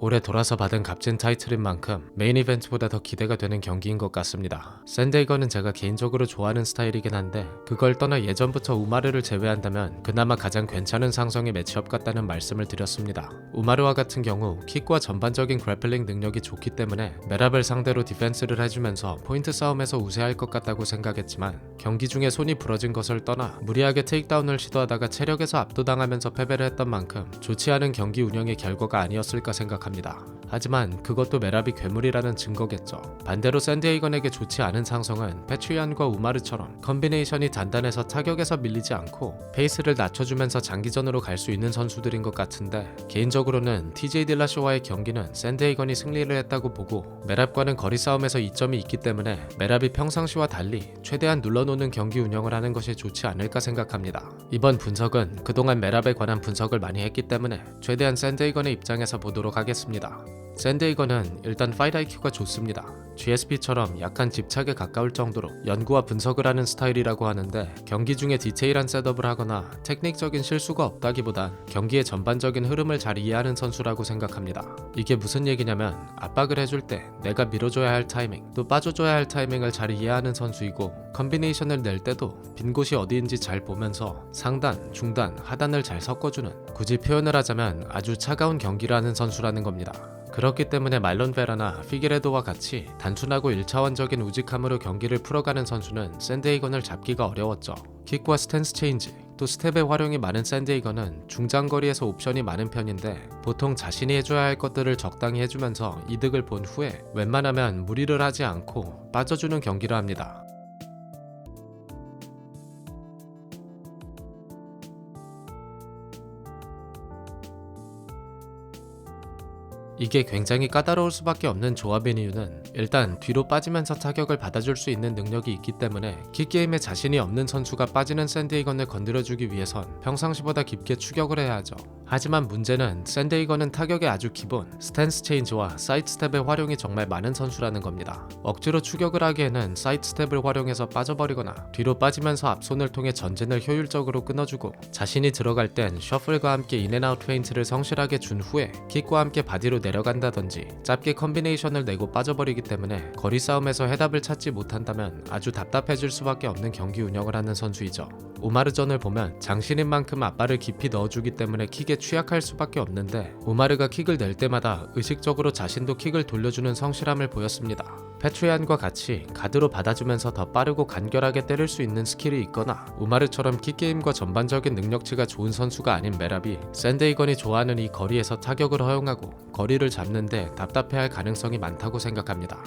올해 돌아서 받은 값진 타이틀인 만큼 메인 이벤트보다 더 기대가 되는 경기인 것 같습니다. 샌데이거는 제가 개인적으로 좋아하는 스타일이긴 한데 그걸 떠나 예전부터 우마르를 제외한다면 그나마 가장 괜찮은 상성의 매치업 같다는 말씀을 드렸습니다. 우마르와 같은 경우 킥과 전반적인 그래플링 능력이 좋기 때문에 메랍을 상대로 디펜스를 해주면서 포인트 싸움에서 우세할 것 같다고 생각했지만 경기 중에 손이 부러진 것을 떠나 무리하게 테이크다운을 시도하다가 체력에서 압도당하면서 패배를 했던 만큼 좋지 않은 경기 운영의 결과가 아니었을까 생각합니다. 하지만 그것도 메랍이 괴물이라는 증거겠죠. 반대로 샌디에이건에게 좋지 않은 상성은 패트리안과 우마르처럼 컨비네이션이 단단해서 타격에서 밀리지 않고 페이스를 낮춰주면서 장기전으로 갈 수 있는 선수들인 것 같은데 개인적으로는 TJ 딜라쇼와의 경기는 샌디에이건이 승리를 했다고 보고 메랍과는 거리 싸움에서 이점이 있기 때문에 메랍이 평상시와 달리 최대한 눌러놓는 경기 운영을 하는 것이 좋지 않을까 생각합니다. 이번 분석은 그동안 메랍에 관한 분석을 많이 했기 때문에 최대한 샌디에이건의 입장에서 보도록 하겠습니다. 샌디에이건은 일단 파이트 IQ가 좋습니다. GSP처럼 약한 집착에 가까울 정도로 연구와 분석을 하는 스타일이라고 하는데 경기 중에 디테일한 셋업을 하거나 테크닉적인 실수가 없다기보단 경기의 전반적인 흐름을 잘 이해하는 선수라고 생각합니다. 이게 무슨 얘기냐면 압박을 해줄 때 내가 밀어줘야 할 타이밍 또 빠져줘야 할 타이밍을 잘 이해하는 선수이고 컨비네이션을 낼 때도 빈 곳이 어디인지 잘 보면서 상단, 중단, 하단을 잘 섞어주는 굳이 표현을 하자면 아주 차가운 경기를 하는 선수라는 겁니다. 그렇기 때문에 말론 베라나 피게레도와 같이 단순하고 1차원적인 우직함으로 경기를 풀어가는 선수는 샌디에이건을 잡기가 어려웠죠. 킥과 스탠스 체인지, 또 스텝의 활용이 많은 샌디에이건은 중장거리에서 옵션이 많은 편인데 보통 자신이 해줘야 할 것들을 적당히 해주면서 이득을 본 후에 웬만하면 무리를 하지 않고 빠져주는 경기를 합니다. 이게 굉장히 까다로울 수밖에 없는 조합인 이유는 일단 뒤로 빠지면서 타격을 받아줄 수 있는 능력이 있기 때문에 킥게임에 자신이 없는 선수가 빠지는 샌디에이건을 건드려주기 위해선 평상시보다 깊게 추격을 해야 하죠. 하지만 문제는 샌디에이건은 타격의 아주 기본 스탠스 체인지와 사이드 스텝의 활용이 정말 많은 선수라는 겁니다. 억지로 추격을 하기에는 사이드 스텝을 활용해서 빠져버리거나 뒤로 빠지면서 앞손을 통해 전진을 효율적으로 끊어주고 자신이 들어갈 땐 셔플과 함께 인앤아웃 페인트를 성실하게 준 후에 킥과 함께 바디로 내려간다든지 짧게 컨비네이션을 내고 빠져버리기 때문에 거리 싸움에서 해답을 찾지 못한다면 아주 답답해질 수밖에 없는 경기 운영을 하는 선수이죠. 우마르전을 보면 장신인 만큼 앞발을 깊이 넣어주기 때문에 킥에 취약할 수밖에 없는데 우마르가 킥을 낼 때마다 의식적으로 자신도 킥을 돌려주는 성실함을 보였습니다. 패트리안과 같이 가드로 받아주면서 더 빠르고 간결하게 때릴 수 있는 스킬이 있거나 우마르처럼 킥게임과 전반적인 능력치가 좋은 선수가 아닌 메랍이 샌디에이건이 좋아하는 이 거리에서 타격을 허용하고 거리를 잡는데 답답해할 가능성이 많다고 생각합니다.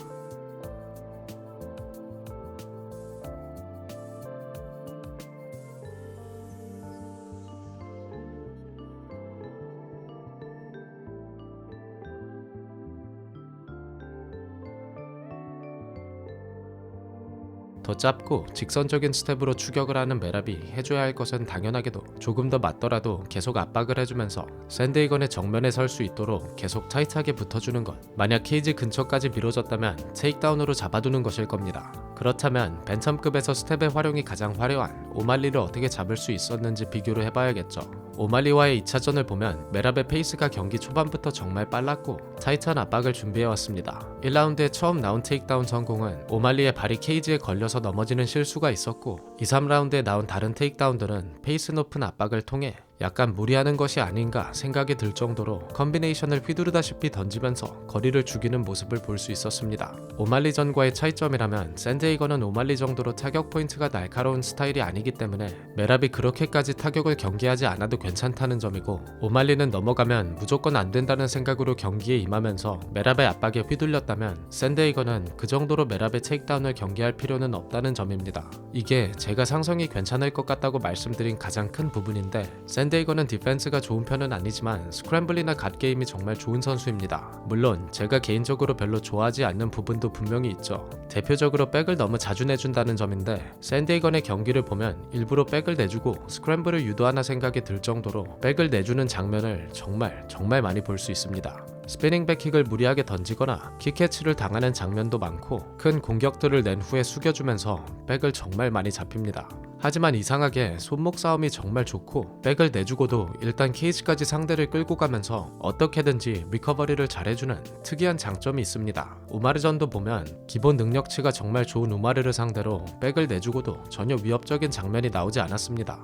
더 짧고 직선적인 스텝으로 추격을 하는 메랍이 해줘야 할 것은 당연하게도 조금 더 맞더라도 계속 압박을 해주면서 샌디에이건의 정면에 설 수 있도록 계속 타이트하게 붙어주는 것. 만약 케이지 근처까지 미뤄졌다면 테이크다운으로 잡아두는 것일 겁니다. 그렇다면 벤텀급에서 스텝의 활용이 가장 화려한 오말리를 어떻게 잡을 수 있었는지 비교를 해봐야겠죠. 오말리와의 2차전을 보면 메랍의 페이스가 경기 초반부터 정말 빨랐고 타이트한 압박을 준비해왔습니다. 1라운드에 처음 나온 테이크다운 성공은 오말리의 발이 케이지에 걸려서 넘어지는 실수가 있었고 2, 3라운드에 나온 다른 테이크다운들은 페이스 높은 압박을 통해 약간 무리하는 것이 아닌가 생각이 들 정도로 컨비네이션을 휘두르다시피 던지면서 거리를 죽이는 모습을 볼 수 있었습니다. 오말리전과의 차이점이라면 샌디에이건은 오말리 정도로 타격 포인트가 날카로운 스타일이 아니기 때문에 메랍이 그렇게까지 타격을 경계하지 않아도 괜찮다는 점이고 오말리는 넘어가면 무조건 안 된다는 생각으로 경기에 임하면서 메랍의 압박에 휘둘렸다면 샌디에이건은 그 정도로 메랍의 테이크다운을 경계할 필요는 없다는 점입니다. 이게 제가 상성이 괜찮을 것 같다고 말씀드린 가장 큰 부분인데 샌디에이건은 디펜스가 좋은 편은 아니지만 스크램블이나 갓게임이 정말 좋은 선수입니다. 물론 제가 개인적으로 별로 좋아하지 않는 부분도 분명히 있죠. 대표적으로 백을 너무 자주 내준다는 점인데 샌디에이건의 경기를 보면 일부러 백을 내주고 스크램블을 유도하나 생각이 들 정도로 백을 내주는 장면을 정말 많이 볼 수 있습니다. 스피닝 백킥을 무리하게 던지거나 킥캐치를 당하는 장면도 많고 큰 공격들을 낸 후에 숙여주면서 백을 정말 많이 잡힙니다. 하지만 이상하게 손목 싸움이 정말 좋고 백을 내주고도 일단 케이지까지 상대를 끌고 가면서 어떻게든지 리커버리를 잘해주는 특이한 장점이 있습니다. 우마르전도 보면 기본 능력치가 정말 좋은 우마르를 상대로 백을 내주고도 전혀 위협적인 장면이 나오지 않았습니다.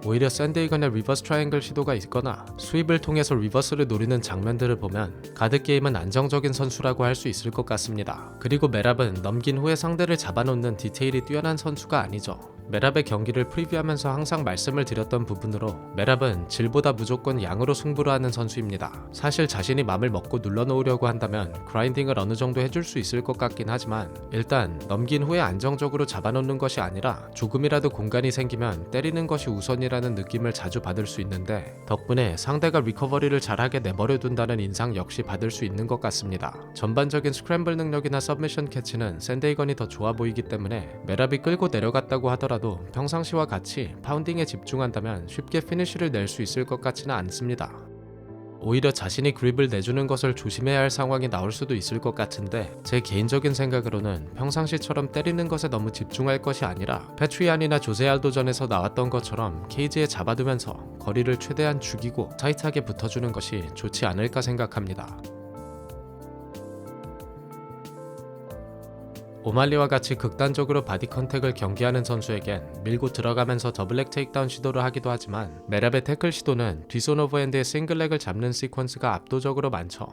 오히려 샌드이건의 리버스 트라이앵글 시도가 있거나 스윕을 통해서 리버스를 노리는 장면들을 보면 가드게임은 안정적인 선수라고 할 수 있을 것 같습니다. 그리고 메랍은 넘긴 후에 상대를 잡아놓는 디테일이 뛰어난 선수가 아니죠. 메랍의 경기를 프리뷰하면서 항상 말씀을 드렸던 부분으로 메랍은 질보다 무조건 양으로 승부를 하는 선수입니다. 사실 자신이 맘을 먹고 눌러놓으려고 한다면 그라인딩을 어느 정도 해줄 수 있을 것 같긴 하지만 일단 넘긴 후에 안정적으로 잡아놓는 것이 아니라 조금이라도 공간이 생기면 때리는 것이 우선이라는 느낌을 자주 받을 수 있는데 덕분에 상대가 리커버리를 잘하게 내버려둔다는 인상 역시 받을 수 있는 것 같습니다. 전반적인 스크램블 능력이나 서브미션 캐치는 샌데이건이 더 좋아 보이기 때문에 메랍이 끌고 내려갔다고 하더라도 평상시와 같이 파운딩에 집중한다면 쉽게 피니쉬를 낼 수 있을 것 같지는 않습니다. 오히려 자신이 그립을 내주는 것을 조심해야 할 상황이 나올 수도 있을 것 같은데 제 개인적인 생각으로는 평상시처럼 때리는 것에 너무 집중할 것이 아니라 패트리안이나 조세알도전에서 나왔던 것처럼 케이지에 잡아두면서 거리를 최대한 죽이고 타이트하게 붙어주는 것이 좋지 않을까 생각합니다. 오말리와 같이 극단적으로 바디 컨택을 경기하는 선수에겐 밀고 들어가면서 더블렉 테이크다운 시도를 하기도 하지만 메랍의 태클 시도는 뒷손 오버핸드의 싱글렉을 잡는 시퀀스가 압도적으로 많죠.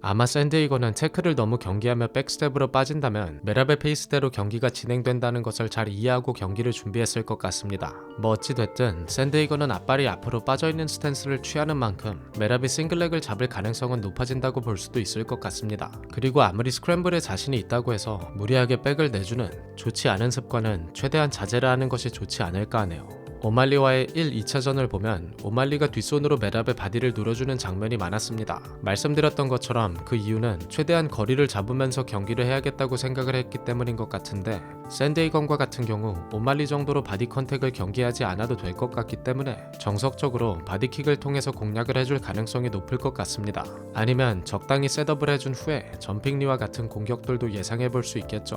아마 샌드이건은 태클을 너무 경기하며 백스텝으로 빠진다면 메랍의 페이스대로 경기가 진행된다는 것을 잘 이해하고 경기를 준비했을 것 같습니다. 뭐 어찌됐든 샌드이건은 앞발이 앞으로 빠져있는 스탠스를 취하는 만큼 메랍이 싱글렉을 잡을 가능성은 높아진다고 볼 수도 있을 것 같습니다. 그리고 아무리 스크램블에 자신이 있다고 해서 무리하게 백을 내주는 좋지 않은 습관은 최대한 자제를 하는 것이 좋지 않을까 하네요. 오말리와의 1, 2차전을 보면 오말리가 뒷손으로 메랍의 바디를 눌러주는 장면이 많았습니다. 말씀드렸던 것처럼 그 이유는 최대한 거리를 잡으면서 경기를 해야겠다고 생각을 했기 때문인 것 같은데 샌데이건과 같은 경우 오말리 정도로 바디 컨택을 경기하지 않아도 될 것 같기 때문에 정석적으로 바디킥을 통해서 공략을 해줄 가능성이 높을 것 같습니다. 아니면 적당히 셋업을 해준 후에 점핑리와 같은 공격들도 예상해볼 수 있겠죠.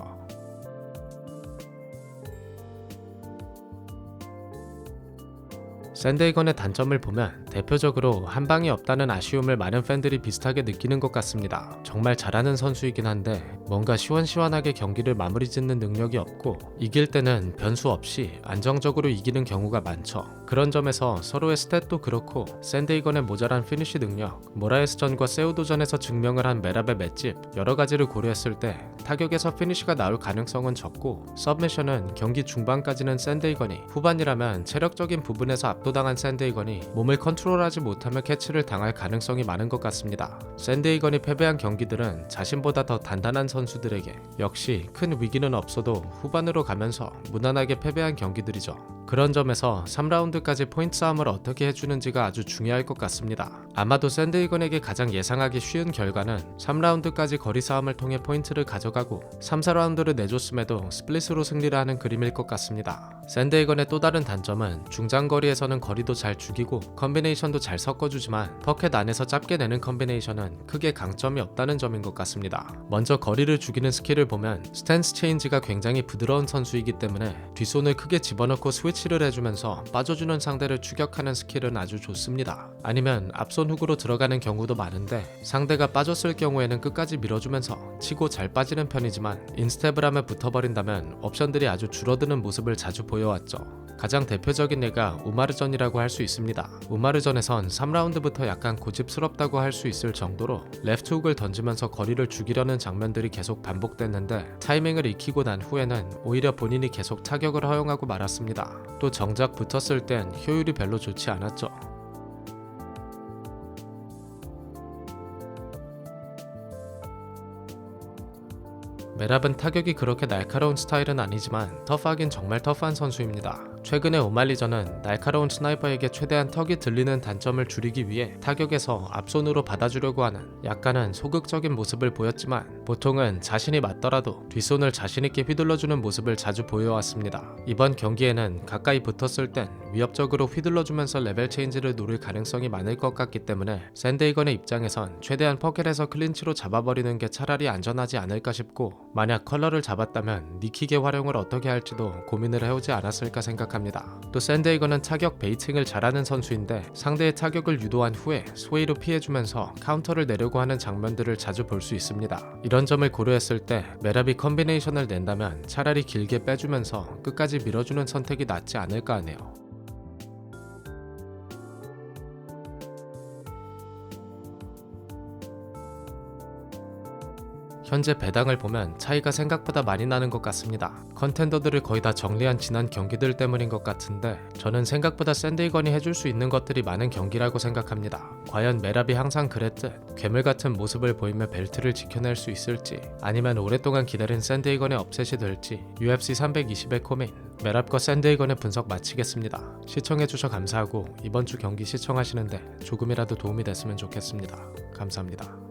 샌데이건의 단점을 보면 대표적으로 한 방이 없다는 아쉬움을 많은 팬들이 비슷하게 느끼는 것 같습니다. 정말 잘하는 선수이긴 한데 뭔가 시원시원하게 경기를 마무리 짓는 능력이 없고 이길 때는 변수 없이 안정적으로 이기는 경우가 많죠. 그런 점에서 서로의 스탯도 그렇고 샌데이건의 모자란 피니쉬 능력, 모라에스전과 세우도전에서 증명을 한 메랍의 맷집 여러 가지를 고려했을 때 타격에서 피니쉬가 나올 가능성은 적고 서브미션은 경기 중반까지는 샌데이건이 후반이라면 체력적인 부분에서 압도당한 샌데이건이 몸을 컨트롤하지 못하며 캐치를 당할 가능성이 많은 것 같습니다. 샌데이건이 패배한 경기들은 자신보다 더 단단한 선수들에게 역시 큰 위기는 없어도 후반으로 가면서 무난하게 패배한 경기들이죠. 그런 점에서 3라운드까지 포인트 싸움을 어떻게 해주는지가 아주 중요할 것 같습니다. 아마도 샌드이건에게 가장 예상하기 쉬운 결과는 3라운드까지 거리 싸움을 통해 포인트를 가져가고 3, 4라운드를 내줬음에도 스플릿으로 승리를 하는 그림일 것 같습니다. 샌드이건의 또 다른 단점은 중장거리에서는 거리도 잘 죽이고 컨비네이션도 잘 섞어주지만 퍼켓 안에서 짧게 내는 컨비네이션은 크게 강점이 없다는 점인 것 같습니다. 먼저 거리를 죽이는 스킬을 보면 스탠스 체인지가 굉장히 부드러운 선수이기 때문에 뒷손을 크게 집어넣고 스위치를 해주면서 빠져주는 상대를 추격하는 스킬은 아주 좋습니다. 아니면 앞손 훅으로 들어가는 경우도 많은데 상대가 빠졌을 경우에는 끝까지 밀어주면서 치고 잘 빠지는 편이지만 인스텝을 하며 붙어버린다면 옵션들이 아주 줄어드는 모습을 자주 보여왔죠. 가장 대표적인 예가 우마르전이라고 할 수 있습니다. 우마르전에선 3라운드부터 약간 고집스럽다고 할 수 있을 정도로 레프트 훅을 던지면서 거리를 죽이려는 장면들이 계속 반복됐는데 타이밍을 익히고 난 후에는 오히려 본인이 계속 타격을 허용하고 말았습니다. 또 정작 붙었을 땐 효율이 별로 좋지 않았죠. 메랍은 타격이 그렇게 날카로운 스타일은 아니지만 터프하긴 정말 터프한 선수입니다. 최근에 오말리전은 날카로운 스나이퍼에게 최대한 턱이 들리는 단점을 줄이기 위해 타격에서 앞손으로 받아주려고 하는 약간은 소극적인 모습을 보였지만 보통은 자신이 맞더라도 뒷손을 자신있게 휘둘러주는 모습을 자주 보여왔습니다. 이번 경기에는 가까이 붙었을 땐 위협적으로 휘둘러주면서 레벨 체인지를 노릴 가능성이 많을 것 같기 때문에 샌데이건의 입장에선 최대한 퍼켓에서 클린치로 잡아버리는 게 차라리 안전하지 않을까 싶고, 만약 컬러를 잡았다면 니킥의 활용을 어떻게 할지도 고민을 해오지 않았을까 생각합니다. 또 샌데이건은 타격 베이팅을 잘하는 선수인데 상대의 타격을 유도한 후에 스웨이로 피해주면서 카운터를 내려고 하는 장면들을 자주 볼 수 있습니다. 이런 점을 고려했을 때 메랍이 컨비네이션을 낸다면 차라리 길게 빼주면서 끝까지 밀어주는 선택이 낫지 않을까 하네요. 현재 배당을 보면 차이가 생각보다 많이 나는 것 같습니다. 컨텐더들을 거의 다 정리한 지난 경기들 때문인 것 같은데 저는 생각보다 샌데이건이 해줄 수 있는 것들이 많은 경기라고 생각합니다. 과연 메랍이 항상 그랬듯 괴물 같은 모습을 보이며 벨트를 지켜낼 수 있을지, 아니면 오랫동안 기다린 샌데이건의 업셋이 될지. UFC 320의 코민 메랍과 샌데이건의 분석 마치겠습니다. 시청해주셔서 감사하고 이번 주 경기 시청하시는데 조금이라도 도움이 됐으면 좋겠습니다. 감사합니다.